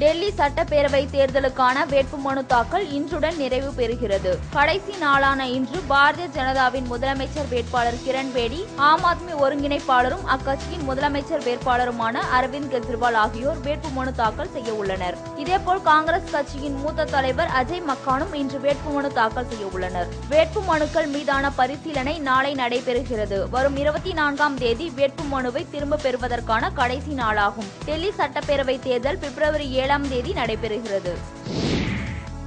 டெல்லி சட்டப்பேரவை தேர்தலுக்கான வேட்புமனு தாக்கல் இன்றுடன் நிறைவு பெறுகிறது. கடைசி நாளான இன்று பாரதிய ஜனதாவின் முதலமைச்சர் வேட்பாளர் கிரண் பேடி, ஆம் ஆத்மி ஒருங்கிணைப்பாளரும் அக்கட்சியின் முதலமைச்சர் வேட்பாளருமான அரவிந்த் கெஜ்ரிவால் ஆகியோர் வேட்புமனு தாக்கல் செய்ய உள்ளனர். இதேபோல் காங்கிரஸ் கட்சியின் மூத்த தலைவர் அஜய் மக்கானும் இன்று வேட்புமனு தாக்கல் செய்ய உள்ளனர். வேட்புமனுக்கள் மீதான பரிசீலனை நாளை நடைபெறுகிறது. வரும் 24ஆம் தேதி வேட்புமனுவை திரும்ப பெறுவதற்கான கடைசி நாளாகும். டெல்லி சட்டப்பேரவை தேர்தல் பிப்ரவரி 7ஆம் தேதி நடைபெறுகிறது.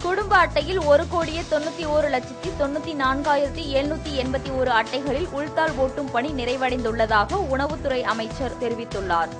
குடும்ப அட்டையில் 1,91,94,781 அட்டைகளில் உள்தாள் ஓட்டும் பணி நிறைவடைந்துள்ளதாக உணவுத்துறை அமைச்சர் தெரிவித்துள்ளார்.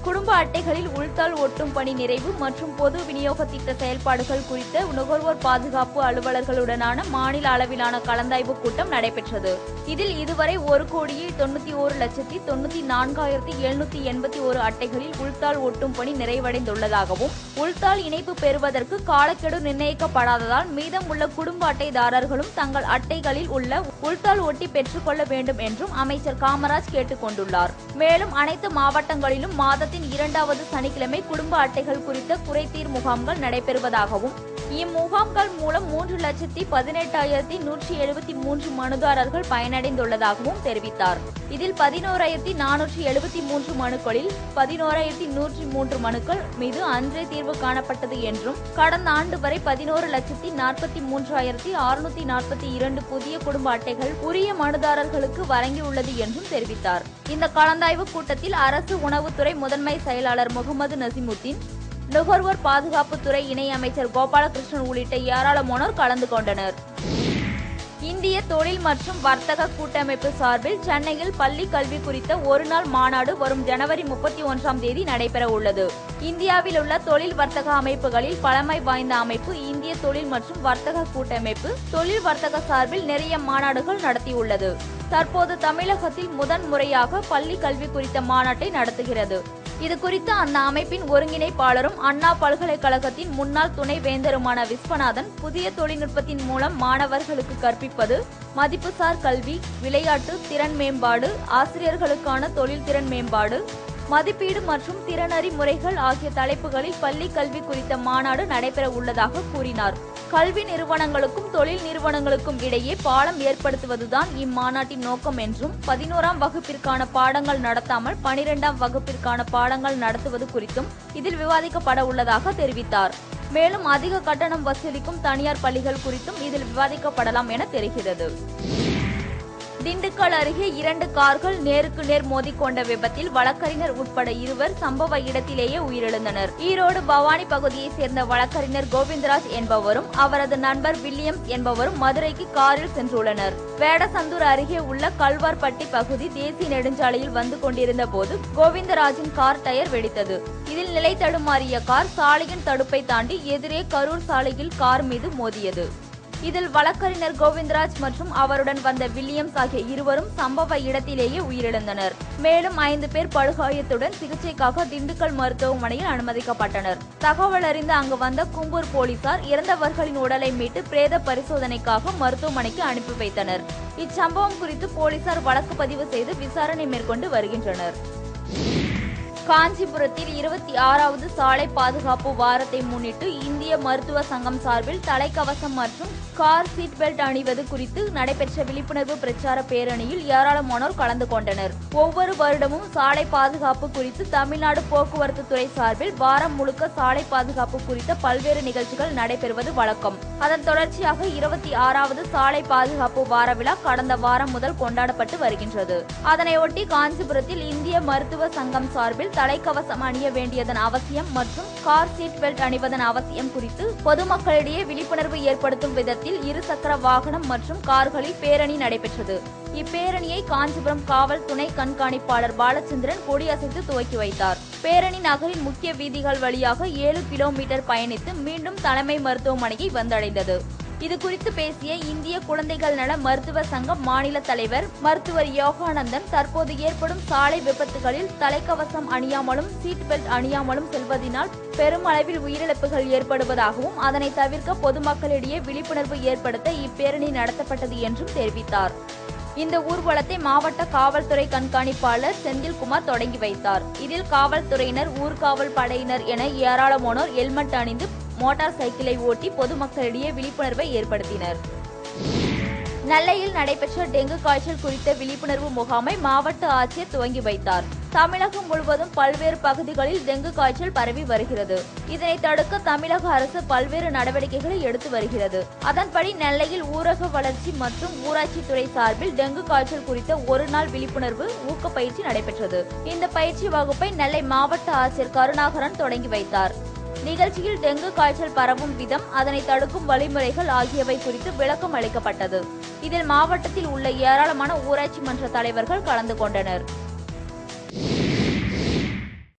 குடும்ப அட்டைகளில் உள்தாள் ஒட்டும் பணி நிறைவு மற்றும் பொது விநியோக திட்ட செயல்பாடுகள் குறித்த நுகர்வோர் பாதுகாப்பு அலுவலர்களுடனான மாநில அளவிலான கலந்தாய்வு கூட்டம் நடைபெற்றது. இதில் இதுவரை 1,91,94,781 அட்டைகளில் உள்தாள் ஒட்டும் பணி நிறைவடைந்துள்ளதாகவும், உள்தாள் இணைப்பு பெறுவதற்கு காலக்கெடு நிர்ணயிக்கப்படாததால் மீதம் உள்ள குடும்ப அட்டைதாரர்களும் தங்கள் அட்டைகளில் உள்ள உள்தாள் ஒட்டி பெற்றுக்கொள்ள வேண்டும் என்றும் அமைச்சர் காமராஜ் கேட்டுக் கொண்டுள்ளார். மேலும் அனைத்து மாவட்டங்களிலும் மாதத்தின் 2வது சனிக்கிழமை குடும்ப அட்டைகள் குறித்த குறைதீர் முகாம்கள் நடைபெறுவதாகவும், இம்முகாம்கள் மூலம் 3,18,173 மனுதாரர்கள் பயனடைந்துள்ளதாகவும் தெரிவித்தார். இதில் 11,473 மனுக்களில் 11,103 மனுக்கள் மீது அன்றே தீர்வு காணப்பட்டது என்றும், கடந்த ஆண்டு வரை 11,43,642 புதிய குடும்ப அட்டைகள் உரிய மனுதாரர்களுக்கு வழங்கியுள்ளது என்றும் தெரிவித்தார். இந்த கலந்தாய்வு கூட்டத்தில் அரசு உணவுத்துறை முதன்மை செயலாளர் முகமது நசிமுத்தீன், நுகர்வோர் பாதுகாப்புத்துறை இணை அமைச்சர் கோபாலகிருஷ்ணன் உள்ளிட்ட ஏராளமானோர் கலந்து கொண்டனர். இந்திய தொழில் மற்றும் வர்த்தக கூட்டமைப்பு சார்பில் சென்னையில் பள்ளி கல்வி குறித்த ஒருநாள் மாநாடு வரும் ஜனவரி 31ஆம் தேதி நடைபெற உள்ளது. இந்தியாவில் உள்ள தொழில் வர்த்தக அமைப்புகளில் பழமை வாய்ந்த அமைப்பு இந்திய தொழில் மற்றும் வர்த்தக கூட்டமைப்பு தொழில் வர்த்தக சார்பில் நிறைய மாநாடுகள் நடத்தியுள்ளது. தற்போது தமிழகத்தில் முதன் முறையாக பள்ளி கல்வி குறித்த மாநாட்டை நடத்துகிறது. இது குறித்து அந்த அமைப்பின் ஒருங்கிணைப்பாளரும் அண்ணா பல்கலைக்கழகத்தின் முன்னாள் துணை வேந்தருமான விஸ்வநாதன், புதிய தொழில்நுட்பத்தின் மூலம் மாணவர்களுக்கு கற்பிப்பது, மதிப்புசார் கல்வி, விளையாட்டு, திறன் மேம்பாடு, ஆசிரியர்களுக்கான தொழில் திறன் மேம்பாடு, மதிப்பீடு மற்றும் திறனறி முறைகள் ஆகிய தலைப்புகளில் பள்ளி கல்வி குறித்த மாநாடு நடைபெற உள்ளதாக கூறினார். கல்வி நிறுவனங்களுக்கும் தொழில் நிறுவனங்களுக்கும் இடையே பாலம் ஏற்படுத்துவதுதான் இம்மாநாட்டின் நோக்கம் என்றும், 11ஆம் வகுப்பிற்கான பாடங்கள் நடத்தாமல் 12ஆம் வகுப்பிற்கான பாடங்கள் நடத்துவது குறித்தும் இதில் விவாதிக்கப்பட உள்ளதாக தெரிவித்தார். மேலும் அதிக கட்டணம் வசூலிக்கும் தனியார் பள்ளிகள் குறித்தும் இதில் விவாதிக்கப்படலாம் என தெரிகிறது. திண்டுக்கல் அருகே 2 கார்கள் நேருக்கு நேர் மோதிக்கொண்ட விபத்தில் வழக்கறிஞர் உட்பட 2 சம்பவ இடத்திலேயே உயிரிழந்தனர். ஈரோடு பவானி பகுதியைச் சேர்ந்த வழக்கறிஞர் கோவிந்தராஜ் என்பவரும் அவரது நண்பர் வில்லியம்ஸ் என்பவரும் மதுரைக்கு காரில் சென்றுள்ளனர். வேடசந்தூர் அருகே உள்ள கல்வார்பட்டி பகுதி தேசிய நெடுஞ்சாலையில் வந்து கொண்டிருந்த போது கோவிந்தராஜின் கார் டயர் வெடித்தது. இதில் நிலை தடுமாறிய கார் சாலையின் தடுப்பை தாண்டி எதிரே கரூர் சாலையில் கார் மீது மோதியது. இதில் வழக்கறிஞர் கோவிந்தராஜ் மற்றும் அவருடன் வந்த வில்லியம்ஸ் ஆகிய 2 சம்பவ இடத்திலேயே உயிரிழந்தனர். மேலும் 5 பேர் படுகாயத்துடன் சிகிச்சைக்காக திண்டுக்கல் மருத்துவமனையில் அனுமதிக்கப்பட்டனர். தகவல் அறிந்து அங்கு வந்த கும்பூர் போலீசார் இறந்தவர்களின் உடலை மீட்டு பிரேத பரிசோதனைக்காக மருத்துவமனைக்கு அனுப்பி வைத்தனர். இச்சம்பவம் குறித்து போலீசார் வழக்கு பதிவு செய்து விசாரணை மேற்கொண்டு வருகின்றனர். காஞ்சிபுரத்தில் 26வது சாலை பாதுகாப்பு வாரத்தை முன்னிட்டு இந்திய மருத்துவ சங்கம் சார்பில் தலைக்கவசம் மற்றும் கார் சீட் பெல்ட் அணிவது குறித்து நடைபெற்ற விழிப்புணர்வு பிரச்சார பேரணியில் ஏராளமானோர் கலந்து கொண்டனர். ஒவ்வொரு வருடமும் சாலை பாதுகாப்பு குறித்து தமிழ்நாடு போக்குவரத்து துறை சார்பில் வாரம் முழுக்க சாலை பாதுகாப்பு குறித்த பல்வேறு நிகழ்ச்சிகள் நடைபெறுவது வழக்கம். அதன் தொடர்ச்சியாக 26வது சாலை பாதுகாப்பு வார விழா கடந்த வாரம் முதல் கொண்டாடப்பட்டு வருகின்றது. அதனையொட்டி காஞ்சிபுரத்தில் இந்திய மருத்துவ சங்கம் சார்பில் தலைக்கவசம் அணிய வேண்டியதன் அவசியம் மற்றும் கார் சீட் பெல்ட் அணிவதன் அவசியம் குறித்து பொதுமக்களிடையே விழிப்புணர்வு ஏற்படுத்தும் விதத்தில் 2 சக்கர வாகனம் மற்றும் கார்களில் பேரணி நடைபெற்றது. இப்பேரணியை காஞ்சிபுரம் காவல் துணை கண்காணிப்பாளர் பாலச்சந்திரன் கொடியசைத்து துவக்கி வைத்தார். பேரணி நகரின் முக்கிய வீதிகள் வழியாக 7 கிலோமீட்டர் பயணித்து மீண்டும் தலைமை மருத்துவமனையை வந்தடைந்தது. இதுகுறித்து பேசிய இந்திய குழந்தைகள் நல மருத்துவ சங்கம் மாநில தலைவர் மருத்துவர் யோகானந்தன், தற்போது ஏற்படும் சாலை விபத்துகளில் தலைக்கவசம் அணியாமலும் சீட் பெல்ட் அணியாமலும் செல்வதனால் பெருமளவில் உயிரிழப்புகள் ஏற்படுவதாகவும், அதனை தவிர்க்க பொதுமக்களிடையே விழிப்புணர்வு ஏற்படுத்த இப்பேரணி நடத்தப்பட்டது என்றும் தெரிவித்தார். இந்த ஊர்வலத்தை மாவட்ட காவல்துறை கண்காணிப்பாளர் செந்தில்குமார் தொடங்கி வைத்தார். இதில் காவல்துறையினர், ஊர்காவல் படையினர் என ஏராளமானோர் ஹெல்மெட் அணிந்து மோட்டார் சைக்கிளை ஓட்டி பொதுமக்களிடையே விழிப்புணர்வை ஏற்படுத்தினர். நெல்லையில் நடைபெற்ற டெங்கு காய்ச்சல் குறித்த விழிப்புணர்வு முகாமை மாவட்ட ஆட்சியர் துவங்கி வைத்தார். தமிழகம் முழுவதும் பல்வேறு பகுதிகளில் டெங்கு காய்ச்சல் பரவி வருகிறது. இதனை தடுக்க தமிழக அரசு பல்வேறு நடவடிக்கைகளை எடுத்து வருகிறது. அதன்படி நெல்லையில் ஊரக வளர்ச்சி மற்றும் ஊராட்சித்துறை சார்பில் டெங்கு காய்ச்சல் குறித்த ஒரு நாள் விழிப்புணர்வு ஊக்க பயிற்சி நடைபெற்றது. இந்த பயிற்சி வகுப்பை நெல்லை மாவட்ட ஆட்சியர் கருணாகரன் தொடங்கி வைத்தார். நிகழ்ச்சியில் டெங்கு காய்ச்சல் பரவும் விதம், அதனை தடுக்கும் வழிமுறைகள் ஆகியவை குறித்து விளக்கம் அளிக்கப்பட்டது. இதில் மாவட்டத்தில் உள்ள ஏராளமான ஊராட்சி மன்ற தலைவர்கள் கலந்து கொண்டனர்.